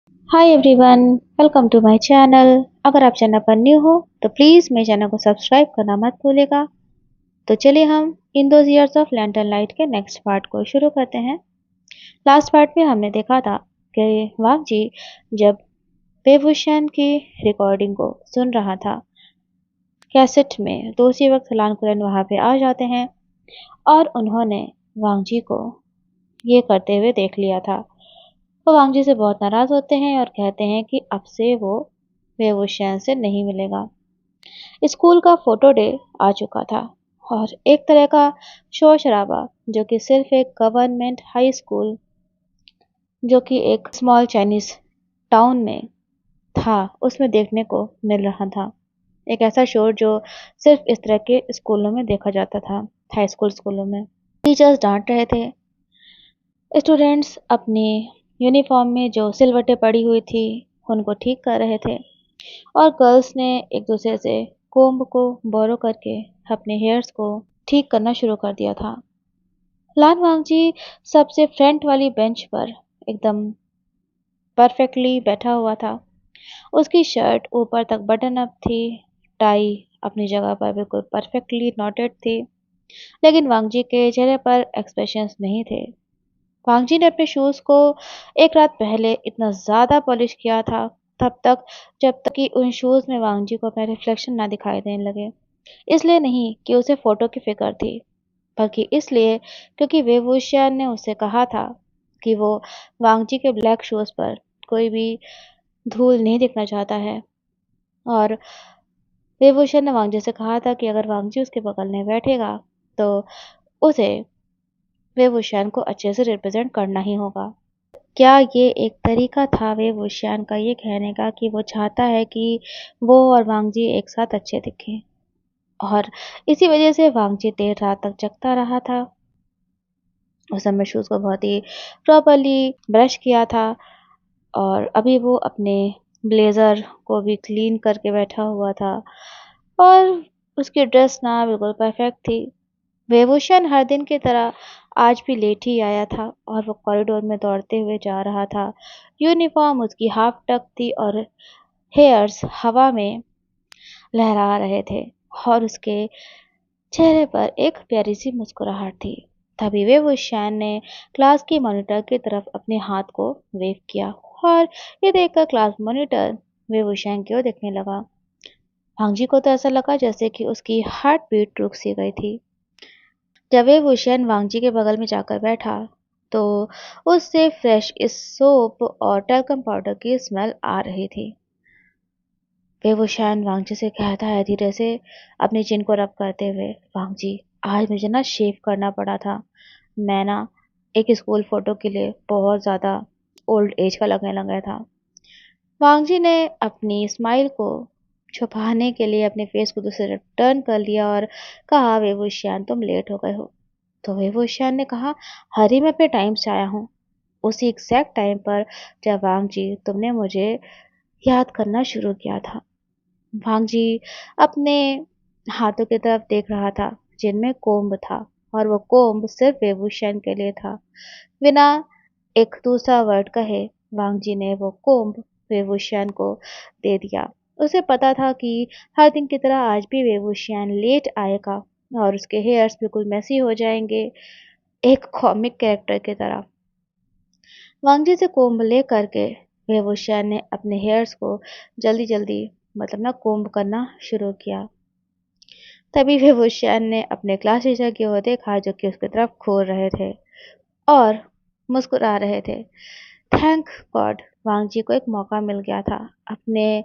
Hi everyone, welcome to my channel. अगर आप channel पर न्यू हो तो प्लीज़ मेरे चैनल को सब्सक्राइब करना मत भूलिएगा। तो चलिए हम in those years of lantern light के नेक्स्ट पार्ट को शुरू करते हैं। लास्ट पार्ट में हमने देखा था कि वाघ जी जब बेवुशन की रिकॉर्डिंग को सुन रहा था कैसेट में, तो उसी वक्त सलान कुरैन वहाँ पे आ जाते हैं और उन्होंने वांग जी को ये करते हुए देख लिया था। वो वांग जी से बहुत नाराज़ होते हैं और कहते हैं कि अब से वो बेवुशन से नहीं मिलेगा। स्कूल का फोटो डे आ चुका था और एक तरह का शोर शराबा जो कि सिर्फ एक गवर्नमेंट हाई स्कूल जो कि एक स्मॉल चाइनीज टाउन में था उसमें देखने को मिल रहा था। एक ऐसा शोर जो सिर्फ इस तरह के स्कूलों में देखा जाता था, हाई स्कूल स्कूलों में। टीचर्स डांट रहे थे, स्टूडेंट्स अपनी यूनिफॉर्म में जो सिलवटें पड़ी हुई थी उनको ठीक कर रहे थे और गर्ल्स ने एक दूसरे से कोम्ब को बोरो करके अपने हेयर्स को ठीक करना शुरू कर दिया था। लान वांगजी सबसे फ्रंट वाली बेंच पर एकदम परफेक्टली बैठा हुआ था। उसकी शर्ट ऊपर तक बटन अप थी, टाई अपनी जगह पर बिल्कुल परफेक्टली नॉटेड थी, लेकिन वांगजी के चेहरे पर एक्सप्रेशंस नहीं थे। वांगजी ने अपने शूज़ को एक रात पहले इतना ज़्यादा पॉलिश किया था, तब तक जब तक कि उन शूज़ में वांगजी को अपना रिफ्लेक्शन ना दिखाई देने लगे। इसलिए नहीं कि उसे फ़ोटो की फ़िक्र थी, बल्कि इसलिए क्योंकि वेवूशियन ने उससे कहा था कि वो वांगजी के ब्लैक शूज़ पर कोई भी धूल नहीं दिखना चाहता है। और वेवूशियन ने वांगजी से कहा था कि अगर वांगजी उसके बगल में बैठेगा तो उसे वेवूशियन को अच्छे से रिप्रेजेंट करना ही होगा। क्या ये एक तरीका था वेवूशियन का ये कहने का कि वो चाहता है कि वो और वांगजी एक साथ अच्छे दिखें, और इसी वजह से वांगजी देर रात तक जगता रहा था। उस समय शूज़ को बहुत ही प्रॉपर्ली ब्रश किया था और अभी वो अपने ब्लेज़र को भी क्लीन करके बैठा हुआ था और उसकी ड्रेस ना बिल्कुल परफेक्ट थी। वेवूशियन हर दिन की तरह आज भी लेट ही आया था और वो कॉरिडोर में दौड़ते हुए जा रहा था। यूनिफॉर्म उसकी हाफ टक थी और हेयर्स हवा में लहरा रहे थे और उसके चेहरे पर एक प्यारी सी मुस्कुराहट थी। तभी वेवूशियन ने क्लास की मॉनिटर की तरफ अपने हाथ को वेव किया और ये देखकर क्लास मॉनिटर वेवूशियन की ओर देखने लगा। भांगजी को तो ऐसा लगा जैसे कि उसकी हार्ट बीट रुक सी गई थी। जब वेवूशियन वांगजी के बगल में जाकर बैठा तो उससे फ्रेश सोप और टैल्कम पाउडर की स्मेल आ रही थी। वेवूशियन वांगजी से कहता है धीरे से, अपनी चिन को रब करते हुए, वांगजी आज मुझे ना शेव करना पड़ा था। मैं ना एक स्कूल फोटो के लिए बहुत ज़्यादा ओल्ड एज का लगने लगा था। वांगजी ने अपनी स्माइल को छुपाने के लिए अपने फेस को दूसरी तरफ टर्न कर लिया और कहा, वेवूशियन तुम लेट हो गए हो। तो वेवूशियन ने कहा, हरी मैं अपने टाइम से आया हूँ, उसी एग्जैक्ट टाइम पर जब वांगजी तुमने मुझे याद करना शुरू किया था। भांगजी अपने हाथों की तरफ देख रहा था जिनमें कोम्ब था और वो कोम्ब सिर्फ वेवूशियन के लिए था। बिना एक दूसरा वर्ड कहे वांगजी ने वो कोम्ब वेवूशियन को दे दिया। उसे पता था कि हर दिन की तरह आज भी वेवूशियन लेट आएगा और उसके हेयर्स बिल्कुल मैसी हो जाएंगे, एक कॉमिक कैरेक्टर की तरह। वांगजी से कोम्ब ले करके वेवूशियन ने अपने हेयर्स को जल्दी जल्दी मतलब ना कोम्ब करना शुरू किया। तभी वेवूशियन ने अपने क्लास टीचर की ओर देखा जो कि उसकी तरफ घूर रहे थे और मुस्कुरा रहे थे। थैंक गॉड वांगजी को एक मौका मिल गया था। अपने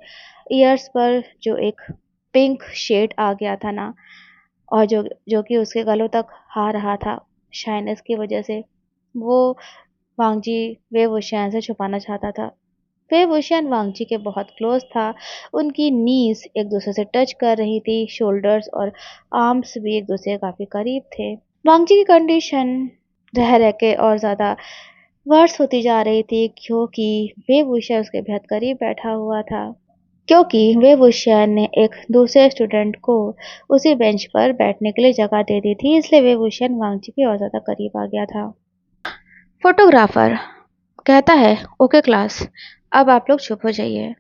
ईयर्स पर जो एक पिंक शेड आ गया था ना, और जो जो कि उसके गलों तक आ रहा था शाइनेस की वजह से, वो वांगजी वेवूशियन से छुपाना चाहता था। वेवूशियन वांगजी के बहुत क्लोज था। उनकी नीज एक दूसरे से टच कर रही थी, शोल्डर्स और आर्म्स भी एक दूसरे के काफी करीब थे। वांगजी की कंडीशन रह रह के और ज्यादा वर्स होती जा रही थी क्योंकि वेवूशियन उसके बेहद करीब बैठा हुआ था। क्योंकि वेवूशियन ने एक दूसरे स्टूडेंट को उसी बेंच पर बैठने के लिए जगह दे दी थी, इसलिए वेवूशियन वांगजी के और ज्यादा करीब आ गया था। फोटोग्राफर कहता है, ओके क्लास, अब आप लोग चुप हो जाइए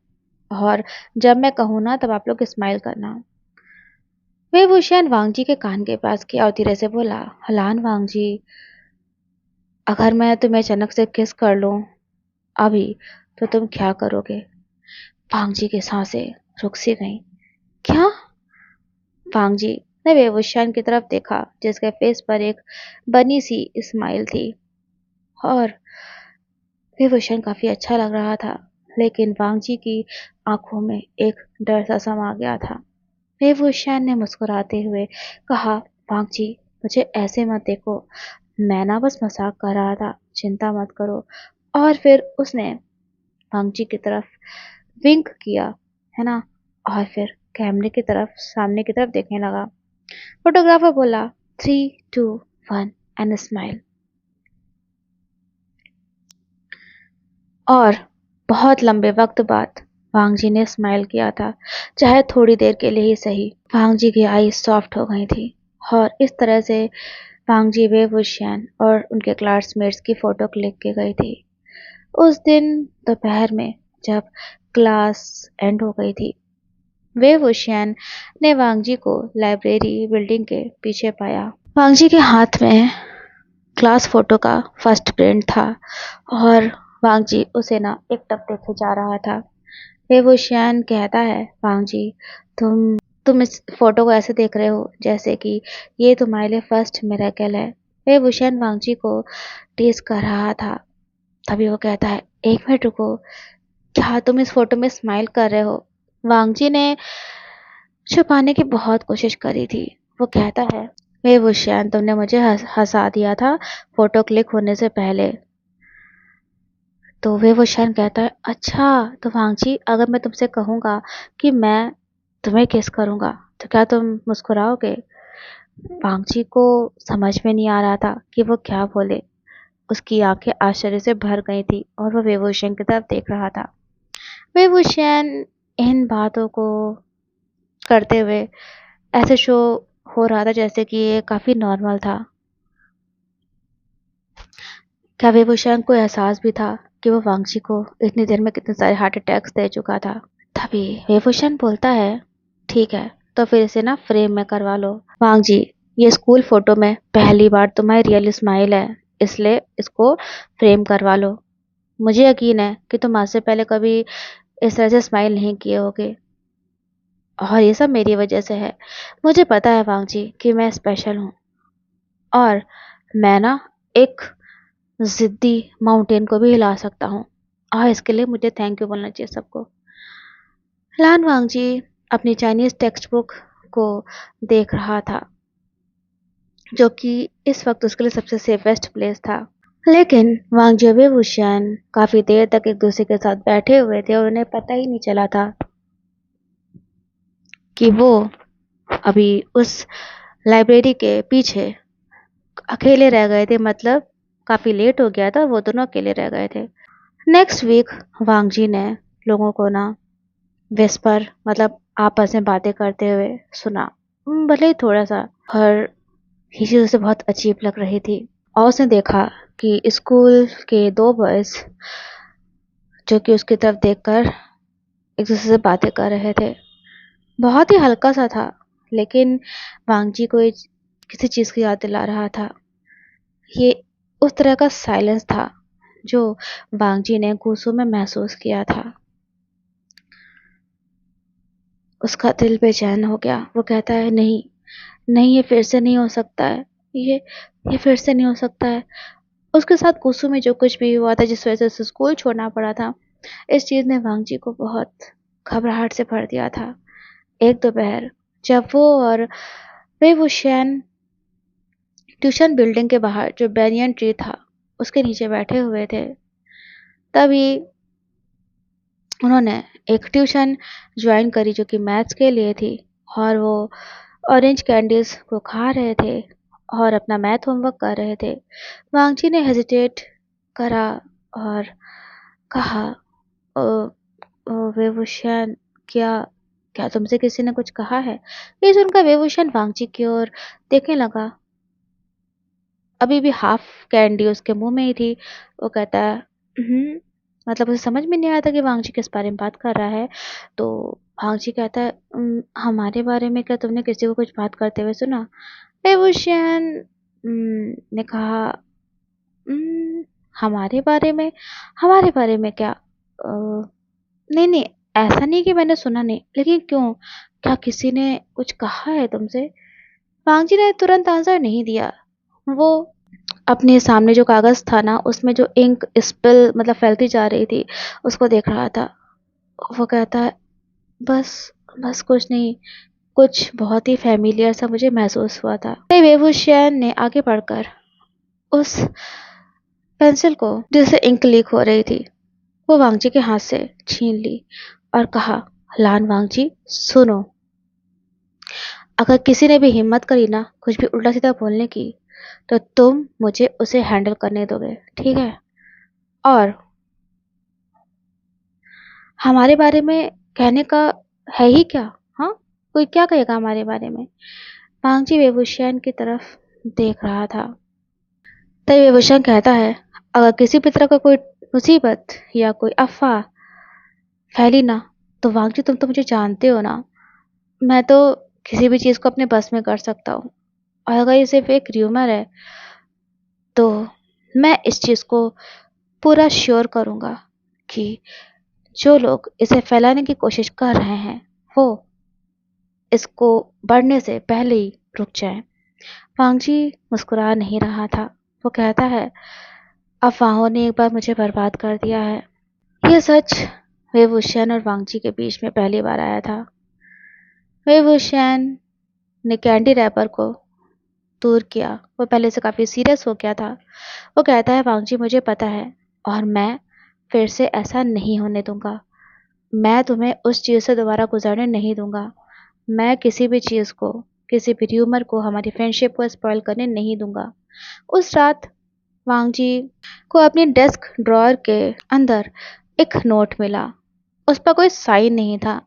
और जब मैं कहूँ ना तब आप लोग स्माइल करना। वे भूषण वांगजी के कान के पास गया और धीरे से बोला, हलान वांगजी, अगर मैं तुम्हें अचानक से किस कर लूं अभी तो तुम क्या करोगे? वांगजी की सांसें रुक सी गईं। क्या? वांगजी ने वेवुशान की तरफ देखा जिसके फेस पर एक बनी सी स्माइल थी और वेवुशान काफी अच्छा लग रहा था, लेकिन वांगजी की आंखों में एक डर सा समा गया था। वेवुशान ने मुस्कुराते हुए कहा, वांगजी, मुझे ऐसे मत देखो, मैं ना बस मजाक कर रहा था, चिंता मत करो। और फिर उसने वांगजी की तरफ विंक किया, है ना, और फिर कैमरे की तरफ सामने की तरफ देखने लगा। फोटोग्राफर बोला, 3, 2, 1 एंड स्माइल। और बहुत लंबे वक्त बाद वांगजी ने स्माइल किया था, चाहे थोड़ी देर के लिए ही सही। वांगजी की आई सॉफ्ट हो गई थी और इस तरह से वांगजी वेवुशियन और उनके क्लासमेट्स की फोटो क्लिक की गई थी। उस दिन दोपहर में जब क्लास एंड हो गई थी, वेवुशियन ने वांगजी को लाइब्रेरी बिल्डिंग के पीछे पाया। वांगजी के हाथ में क्लास फोटो का फर्स्ट प्रिंट था और वांगजी उसे ना एकटक देखे जा रहा था। वेवुशियन कहता है, वांगजी, तुम इस फोटो को ऐसे देख रहे हो जैसे कि ये तुम्हारे लिए फर्स्ट मिरेकल है। वेवुशियन वांगजी को टीज कर रहा था। तभी वो कहता है, एक मिनट रुको, क्या तुम इस फोटो में स्माइल कर रहे हो? वांगजी ने छुपाने की बहुत कोशिश करी थी। वो कहता है, वेवुशियन, तुमने मुझे हंसा दिया था फोटो क्लिक होने से पहले। तो वेवुशियन कहता है, अच्छा, तो वांगजी, अगर मैं तुमसे कहूंगा कि मैं तुम्हें किस करूंगा तो क्या तुम मुस्कुराओगे? वांगजी को समझ में नहीं आ रहा था कि वो क्या बोले। उसकी आंखें आश्चर्य से भर गई थी और वो वेवुशियन की तरफ देख रहा था। वेवुशियन इन बातों को करते हुए ऐसे शो हो रहा था जैसे कि ये काफी नॉर्मल था। क्या वेवुशियन को एहसास भी था कि वो वांगजी को इतनी देर में कितने सारे हार्ट अटैक्स दे चुका था? तभी वेवुशियन बोलता है, ठीक है, तो फिर इसे ना फ्रेम में करवा लो। वांगजी, ये स्कूल फोटो में पहली बार तुम्हारी रियल स्माइल है, इसलिए इसको फ्रेम करवा लो। मुझे यकीन है कि तुम आज से पहले कभी इस तरह से स्माइल नहीं किए होगे और ये सब मेरी वजह से है। मुझे पता है वांगजी कि मैं स्पेशल हूँ और मैं ना एक जिद्दी माउंटेन को भी हिला सकता हूँ और इसके लिए मुझे थैंक यू बोलना चाहिए सबको। लान वांगजी अपनी चाइनीज टेक्स्ट बुक को देख रहा था, जो कि इस वक्त उसके लिए सबसे सेफेस्ट प्लेस था। लेकिन वांगजी और वेवुशियन काफी देर तक एक दूसरे के साथ बैठे हुए थे और उन्हें पता ही नहीं चला था कि वो अभी उस लाइब्रेरी के पीछे अकेले रह गए थे। मतलब काफी लेट हो गया था और वो दोनों अकेले रह गए थे। नेक्स्ट वीक वांगजी ने लोगों को ना विस्पर, मतलब आपस में बातें करते हुए सुना, भले ही थोड़ा सा, और ये चीज उसे बहुत अजीब लग रही थी। और उसने देखा कि स्कूल के दो बॉयज जो कि उसकी तरफ देखकर एक दूसरे से बातें कर रहे थे। बहुत ही हल्का सा था, लेकिन वांगजी को ये किसी चीज की याद दिला रहा था। ये उस तरह का साइलेंस था जो वांगजी ने गुस्सों में महसूस किया था। उसका दिल बेचैन हो गया। वो कहता है, नहीं, नहीं, ये फिर से नहीं हो सकता है। ये ये फिर से नहीं हो सकता है। उसके साथ गुस्सों में जो कुछ भी हुआ था, जिस वजह से उसे स्कूल छोड़ना पड़ा था, इस चीज ने वांगजी को बहुत घबराहट से भर दिया था। एक दोपहर जब वो और वेवुशियन ट्यूशन बिल्डिंग के बाहर जो बैनियन ट्री था उसके नीचे बैठे हुए थे, तभी उन्होंने एक ट्यूशन ज्वाइन करी जो कि मैथ्स के लिए थी और वो ऑरेंज कैंडीज को खा रहे थे और अपना मैथ होमवर्क कर रहे थे। वांगजी ने हेजिटेट करा और कहा, "ओ, ओ वेवुशियन, क्या क्या तुमसे किसी ने कुछ कहा है?" ये सुनकर वेवुशियन वांगजी की ओर देखने लगा। अभी भी हाफ कैंडी उसके मुंह में ही थी। वो कहता है, मतलब उसे समझ में नहीं आया था कि वांगजी किस बारे में बात कर रहा है। तो वांगजी कहता है, हमारे बारे में क्या तुमने किसी को कुछ बात करते हुए सुना?" वेबुशियन ने कहा, "उम, हमारे बारे में? हमारे बारे में क्या? नहीं, नहीं, ऐसा नहीं कि मैंने सुना नहीं, लेकिन क्यों? क्या किसी ने कुछ कहा है तुमसे?" वांगजी ने तुरंत आंसर नहीं दिया। वो अपने सामने जो कागज़ था ना, उसमें जो इंक स्पिल मतलब फैलती जा रही थी, उसको देख रहा था। वो कहता है, "बस, बस कुछ नहीं, कुछ बहुत ही फ़ैमिलियर सा मुझे महसूस हुआ था।" तभी वेबुशियन ने आगे बढ़कर उस पेंसिल को जिससे इंक लीक हो रही थी, वो वांगजी के हाथ से छीन ली और कहा, "लान वांगजी, सुनो, अगर किसी ने भी हिम्मत करी ना कुछ भी उल्टा-सीधा बोलने की, तो तुम मुझे उसे हैंडल करने दोगे, ठीक है? और हमारे बारे में कहने का है ही क्या? हाँ? कोई क्या कहेगा हमारे बारे में?" मांगजी वेबुशियन की तरफ देख रहा था। तभी वेबुशियन कहता है, "अगर किसी भी तरह का कोई मुसीबत या कोई अफ़वाह फैली ना, तो वांगजी तुम तो मुझे जानते हो ना, मैं तो किसी भी चीज़ को अपने बस में कर सकता हूँ। और अगर ये सिर्फ़ एक र्यूमर है, तो मैं इस चीज़ को पूरा श्योर करूँगा कि जो लोग इसे फैलाने की कोशिश कर रहे हैं, वो इसको बढ़ने से पहले ही रुक जाएँ।" वांगजी मुस्कुरा नहीं रहा था। वो कहता है, "अफ़वाहों ने एक बार मुझे बर्बाद कर दिया है।" ये सच वेबुशियन और वांगजी के बीच में पहली बार आया था। वेबुशियन ने कैंडी रैपर को दूर किया। वो पहले से काफ़ी सीरियस हो गया था। वो कहता है, "वांगजी, मुझे पता है और मैं फिर से ऐसा नहीं होने दूँगा। मैं तुम्हें उस चीज़ से दोबारा गुज़रने नहीं दूँगा। मैं किसी भी चीज़ को, किसी भी र्यूमर को, हमारी फ्रेंडशिप को स्पॉइल करने नहीं दूँगा।" उस रात वांगजी को अपनी डेस्क ड्रॉअर के अंदर एक नोट मिला। उस पर कोई साइन नहीं था,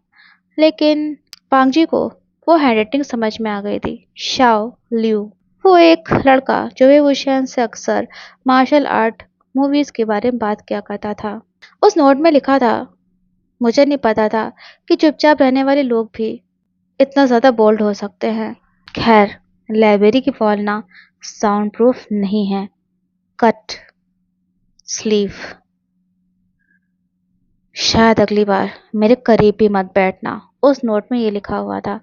लेकिन वांगजी को वो हैंडराइटिंग समझ में आ गई थी। शाओ लियू, वो एक लड़का जो वेबुशियन से अक्सर मार्शल आर्ट मूवीज़ के बारे में बात किया करता था। उस नोट में लिखा था, "मुझे नहीं पता था कि चुपचाप रहने वाले लोग भी इतना ज़्यादा बोल्ड हो सकते हैं। खैर, लाइब्रेरी की वॉल ना साउंड प्रूफ नहीं है। Cut sleeve. शायद अगली बार मेरे करीब भी मत बैठना।" उस नोट में ये लिखा हुआ था।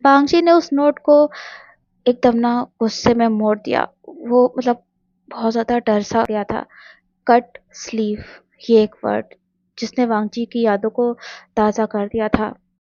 वांगजी ने उस नोट को एकदम ना गुस्से में मोड़ दिया। वो मतलब बहुत ज़्यादा डर सा गया था। कट स्लीव, ये एक वर्ड जिसने वांगजी की यादों को ताज़ा कर दिया था।